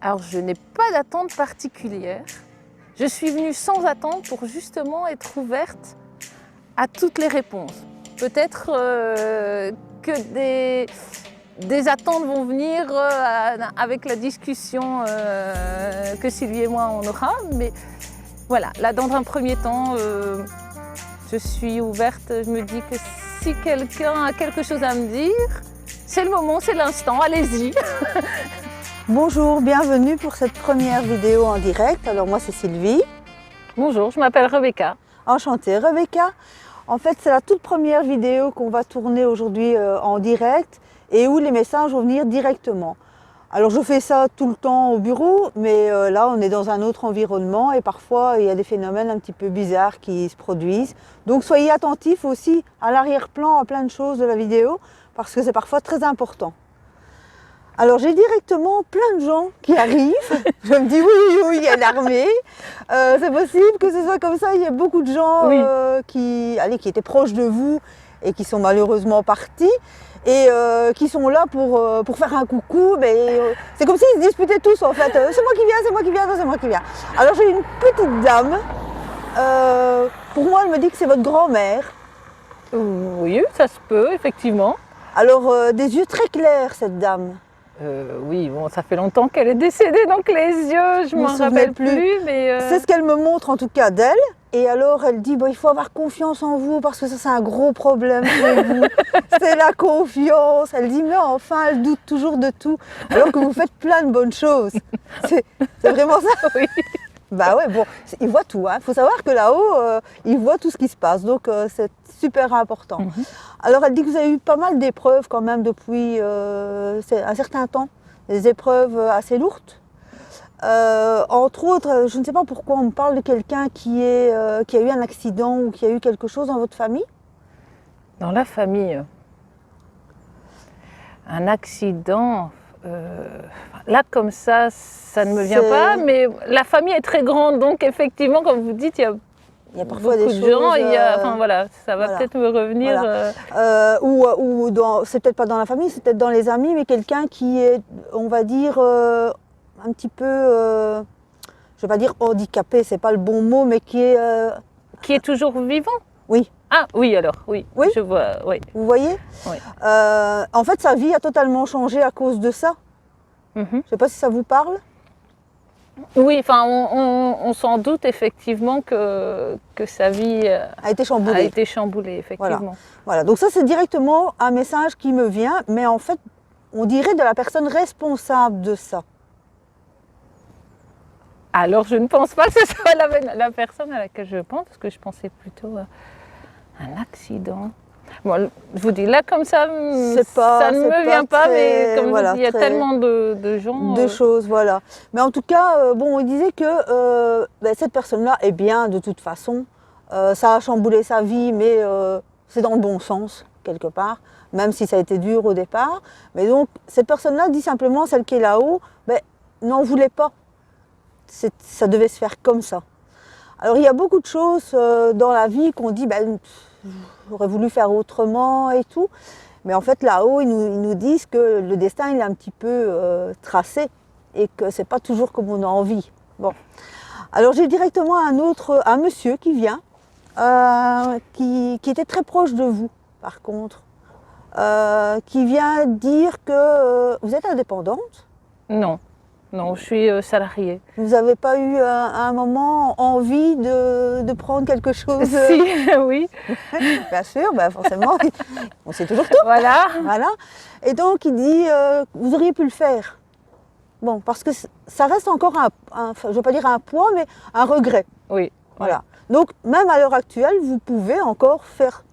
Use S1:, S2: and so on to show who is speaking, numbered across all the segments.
S1: Alors, je n'ai pas d'attente particulière. Je suis venue sans attente pour justement être ouverte à toutes les réponses. Peut-être que des attentes vont venir avec la discussion que Sylvie et moi on aura, mais voilà, là dans un premier temps, je suis ouverte, je me dis que si quelqu'un a quelque chose à me dire, c'est le moment, c'est l'instant, allez-y.
S2: Bonjour, bienvenue pour cette première vidéo en direct. Alors moi c'est Sylvie.
S1: Bonjour, je m'appelle Rebecca.
S2: Enchantée Rebecca. En fait c'est la toute première vidéo qu'on va tourner aujourd'hui en direct et où les messages vont venir directement. Alors je fais ça tout le temps au bureau, mais là on est dans un autre environnement et parfois il y a des phénomènes un petit peu bizarres qui se produisent. Donc soyez attentifs aussi à l'arrière-plan, à plein de choses de la vidéo, parce que c'est parfois très important. Alors j'ai directement plein de gens qui arrivent, je me dis oui, il y a une armée, c'est possible que ce soit comme ça, il y a beaucoup de gens qui étaient proches de vous et qui sont malheureusement partis et qui sont là pour faire un coucou, mais c'est comme s'ils se disputaient tous en fait, c'est moi qui viens, c'est moi qui viens, non c'est moi qui viens. Alors j'ai une petite dame, pour moi elle me dit que c'est votre grand-mère.
S1: Oui, ça se peut, effectivement.
S2: Alors des yeux très clairs cette dame.
S1: Oui, bon, ça fait longtemps qu'elle est décédée, donc les yeux, je m'en rappelle plus, mais...
S2: C'est ce qu'elle me montre en tout cas d'elle. Et alors elle dit, il faut avoir confiance en vous parce que ça c'est un gros problème chez vous. C'est la confiance. Elle dit, mais enfin, elle doute toujours de tout. Alors que vous faites plein de bonnes choses. C'est vraiment ça.
S1: Oui.
S2: Bah ouais, bon, ils voient tout. Il faut savoir que là-haut, ils voient tout ce qui se passe. Donc c'est super important. Alors elle dit que vous avez eu pas mal d'épreuves quand même depuis un certain temps. Des épreuves assez lourdes. Entre autres, je ne sais pas pourquoi on me parle de quelqu'un qui a eu un accident ou qui a eu quelque chose dans votre famille.
S1: Dans la famille, un accident, là comme ça ne me vient pas, mais la famille est très grande, donc effectivement, comme vous dites, il y a
S2: parfois
S1: beaucoup
S2: des
S1: de gens,
S2: choses,
S1: enfin voilà, ça va peut-être me revenir.
S2: Voilà. C'est peut-être pas dans la famille, c'est peut-être dans les amis, mais quelqu'un qui est, on va dire, un petit peu, je vais pas dire handicapé, c'est pas le bon mot, mais qui est
S1: toujours vivant.
S2: Oui.
S1: Ah oui alors, oui, je vois, oui.
S2: Vous voyez?
S1: Oui.
S2: En fait, sa vie a totalement changé à cause de ça. Je ne sais pas si ça vous parle.
S1: Oui, enfin, on s'en doute effectivement que sa vie
S2: a été
S1: chamboulée, effectivement.
S2: Voilà. Donc ça, c'est directement un message qui me vient, mais en fait, on dirait de la personne responsable de ça.
S1: Alors, je ne pense pas que ce soit la personne à laquelle je pense, parce que je pensais plutôt à un accident. Bon, je vous dis, là, comme ça, ça ne me vient pas, mais comme je vous dis, il y a tellement de gens...
S2: De choses, voilà. Mais en tout cas, on disait que cette personne-là est bien de toute façon. Ça a chamboulé sa vie, mais c'est dans le bon sens, quelque part, même si ça a été dur au départ. Mais donc, cette personne-là dit simplement, celle qui est là-haut, n'en voulait pas. Ça devait se faire comme ça. Alors, il y a beaucoup de choses dans la vie qu'on dit, j'aurais voulu faire autrement et tout. Mais en fait, là-haut, ils nous disent que le destin, il est un petit peu tracé et que c'est pas toujours comme on a envie. Bon. Alors, j'ai directement un monsieur qui vient, qui était très proche de vous, par contre, qui vient dire que vous êtes indépendante.
S1: Non, je suis salariée.
S2: Vous n'avez pas eu à un moment envie de prendre quelque chose?
S1: Si, oui.
S2: Bien sûr, forcément, on sait toujours tout.
S1: Voilà.
S2: Et donc, il dit, vous auriez pu le faire. Bon, parce que ça reste encore je ne veux pas dire un poids, mais un regret.
S1: Oui.
S2: Voilà. Donc, même à l'heure actuelle, vous pouvez encore faire,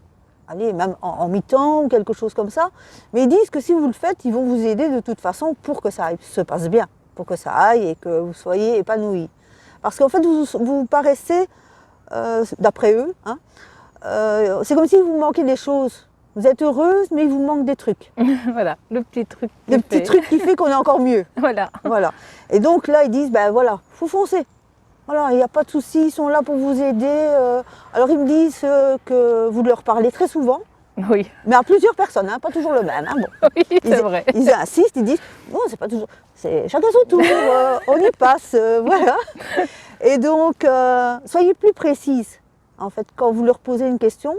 S2: même en mi-temps ou quelque chose comme ça. Mais ils disent que si vous le faites, ils vont vous aider de toute façon pour que ça se passe bien, pour que ça aille et que vous soyez épanoui. Parce qu'en fait, vous paraissez, d'après eux, c'est comme si vous manquiez des choses. Vous êtes heureuse, mais il vous manque des trucs.
S1: Voilà, le petit truc.
S2: Le petit truc qui fait qu'on est encore mieux. Voilà. Et donc là, ils disent, faut foncer. Voilà, il n'y a pas de souci, ils sont là pour vous aider. Alors ils me disent que vous leur parlez très souvent,
S1: Oui,
S2: Mais à plusieurs personnes, hein, pas toujours le même. Hein, bon.
S1: oui, c'est vrai.
S2: Ils insistent, ils disent, bon, c'est pas toujours, c'est chacun son tour, on y passe, voilà. Et donc, soyez plus précise, en fait, quand vous leur posez une question.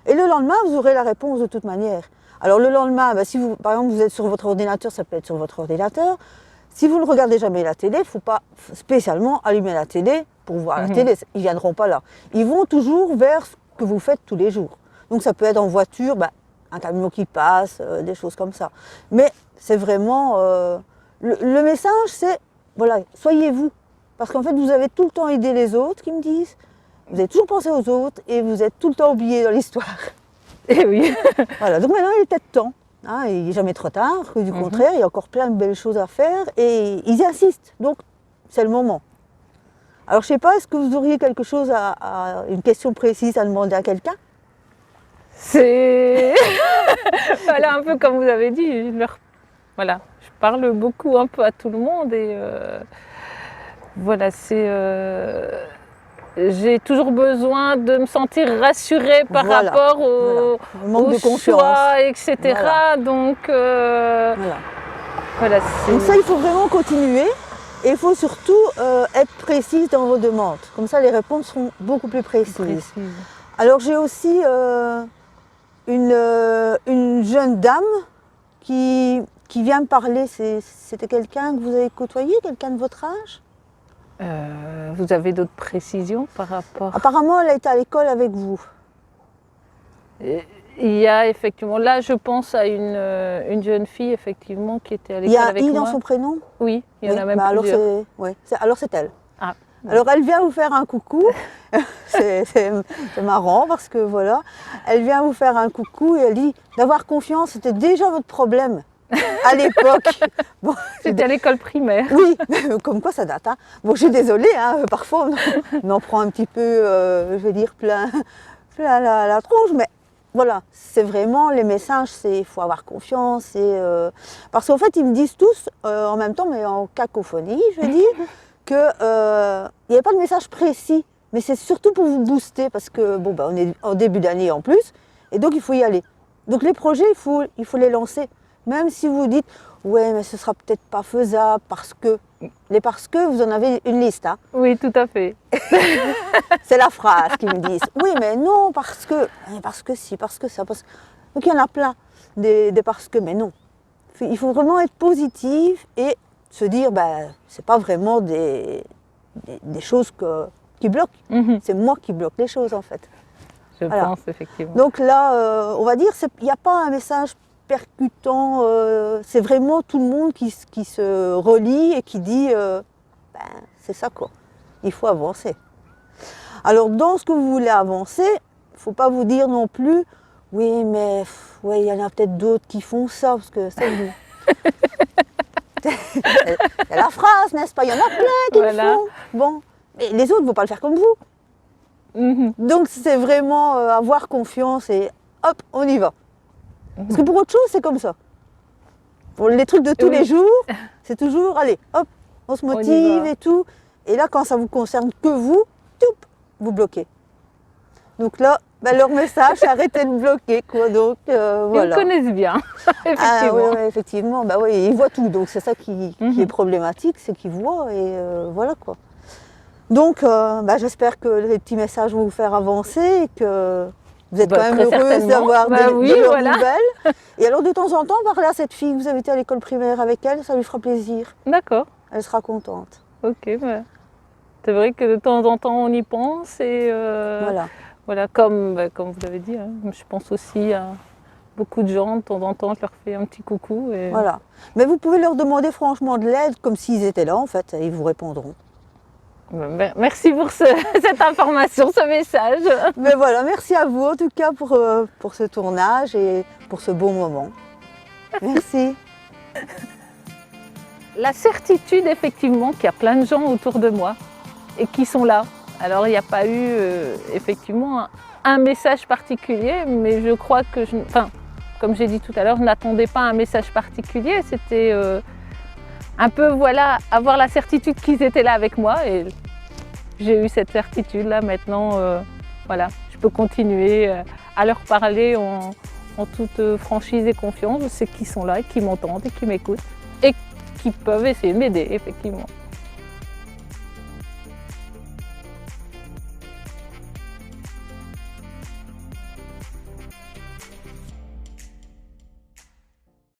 S2: Et le lendemain, vous aurez la réponse de toute manière. Alors le lendemain, si vous, par exemple, vous êtes sur votre ordinateur, ça peut être sur votre ordinateur. Si vous ne regardez jamais la télé, il ne faut pas spécialement allumer la télé pour voir la télé. Ils ne viendront pas là. Ils vont toujours vers ce que vous faites tous les jours. Donc ça peut être en voiture, un camion qui passe, des choses comme ça. Mais c'est vraiment... le message, c'est, voilà, soyez vous. Parce qu'en fait, vous avez tout le temps aidé les autres, qui me disent. Vous avez toujours pensé aux autres et vous êtes tout le temps oublié dans l'histoire.
S1: Et oui.
S2: Voilà, donc maintenant, il est peut-être temps. Hein, il n'est jamais trop tard, du contraire, il y a encore plein de belles choses à faire et ils insistent, donc c'est le moment. Alors je ne sais pas, est-ce que vous auriez quelque chose une question précise à demander à quelqu'un?
S1: C'est voilà, un peu comme vous avez dit, voilà, je parle beaucoup un peu à tout le monde et voilà, j'ai toujours besoin de me sentir rassurée par rapport au
S2: manque de confiance,
S1: choix, etc. Voilà. Donc, voilà,
S2: donc ça, il faut vraiment continuer et il faut surtout être précise dans vos demandes. Comme ça, les réponses seront beaucoup plus précises. Alors, j'ai aussi une jeune dame qui vient me parler. C'était quelqu'un que vous avez côtoyé, quelqu'un de votre âge?
S1: Vous avez d'autres précisions par rapport...
S2: Apparemment, elle a été à l'école avec vous.
S1: Il y a effectivement, là je pense à une jeune fille effectivement qui était à l'école avec moi.
S2: Il y a I dans son prénom?
S1: Oui, il y en a même plusieurs.
S2: Alors c'est elle.
S1: Ah.
S2: Alors elle vient vous faire un coucou, c'est marrant parce que voilà, elle vient vous faire un coucou et elle dit d'avoir confiance, c'était déjà votre problème. À l'époque.
S1: Bon, c'était à l'école primaire.
S2: Oui, comme quoi ça date. Hein. Bon, je suis désolée, hein, parfois on en prend un petit peu, je vais dire, plein la tronche, mais voilà, c'est vraiment les messages, il faut avoir confiance. Parce qu'en fait, ils me disent tous, en même temps, mais en cacophonie, je vais dire, qu'il n'y avait pas de message précis, mais c'est surtout pour vous booster, parce que bon, on est en début d'année en plus, et donc il faut y aller. Donc les projets, il faut les lancer. Même si vous dites, ouais, mais ce sera peut-être pas faisable parce que vous en avez une liste. Hein.
S1: Oui, tout à fait.
S2: C'est la phrase qu'ils me disent. Oui, mais non, parce que si, parce que ça. Donc il y en a plein, des parce que, mais non. Il faut vraiment être positif et se dire, c'est pas vraiment des choses qui bloquent. C'est moi qui bloque les choses en fait.
S1: Je pense, effectivement.
S2: Donc là, on va dire, il n'y a pas un message percutant, c'est vraiment tout le monde qui se relie et qui dit c'est ça quoi, il faut avancer. Alors dans ce que vous voulez avancer, il ne faut pas vous dire non plus oui mais il y en a peut-être d'autres qui font ça parce que c'est vous. C'est la phrase, n'est-ce pas? Il y en a plein qui le font. Bon, mais les autres ne vont pas le faire comme vous. Donc c'est vraiment avoir confiance et hop, on y va. Parce que pour autre chose, c'est comme ça. Pour les trucs de tous les jours, c'est toujours, allez, hop, on se motive et tout. Et là, quand ça vous concerne que vous, vous bloquez. Donc là, leur message, c'est arrêtez de bloquer, quoi. Donc, voilà.
S1: Ils me connaissent bien, effectivement.
S2: Oui, effectivement. Ils voient tout. Donc c'est ça qui est problématique, c'est qu'ils voient et voilà, quoi. Donc, j'espère que les petits messages vont vous faire avancer et que vous êtes quand même heureuse d'avoir de leurs nouvelles. Et alors, de temps en temps, parlez à cette fille que vous avez été à l'école primaire avec elle, ça lui fera plaisir.
S1: D'accord.
S2: Elle sera contente.
S1: Ok, c'est vrai que de temps en temps, on y pense. Et voilà, comme vous l'avez dit, hein, je pense aussi à beaucoup de gens, de temps en temps, je leur fais un petit coucou. Et...
S2: Voilà. Mais vous pouvez leur demander franchement de l'aide, comme s'ils étaient là, en fait, et ils vous répondront.
S1: Merci pour cette information, ce message.
S2: Mais voilà, merci à vous en tout cas pour ce tournage et pour ce beau moment. Merci.
S1: La certitude effectivement qu'il y a plein de gens autour de moi et qui sont là. Alors il n'y a pas eu effectivement un message particulier, mais je crois que, comme j'ai dit tout à l'heure, je n'attendais pas un message particulier. C'était un peu, voilà, avoir la certitude qu'ils étaient là avec moi et j'ai eu cette certitude là maintenant, voilà, je peux continuer à leur parler en toute franchise et confiance. Je sais qu'ils sont là, qu'ils m'entendent et qu'ils m'écoutent et qui peuvent essayer de m'aider, effectivement.